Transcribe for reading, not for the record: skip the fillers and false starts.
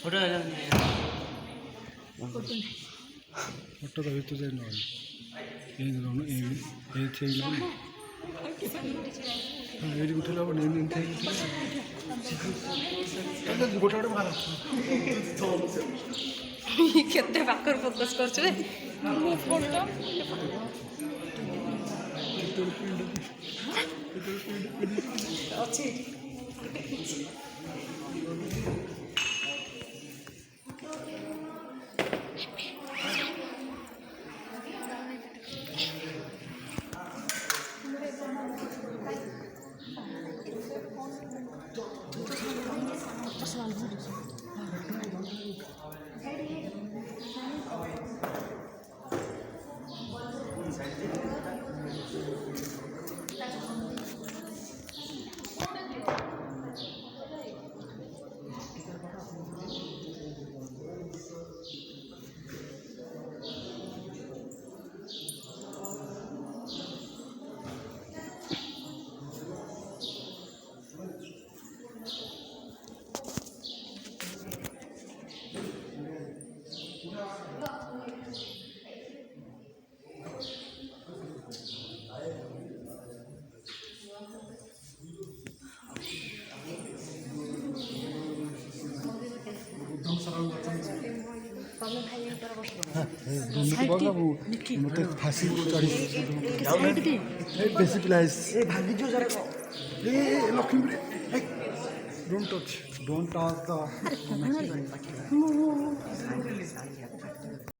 photo photo तो तो जाए नॉल ये दोनों ये चाहिए ना ये भी उठे लाओ नहीं थे तो गोटा गोटा मारा କେତେ ପାଖରୁ ଫୋକସ୍ କରୁଛୁ ରେ ମୁଁ ଫଟୋ ଅଛି मत फाँसी चढ़ी बेसी पिला लक्ष्मी डोंट टच द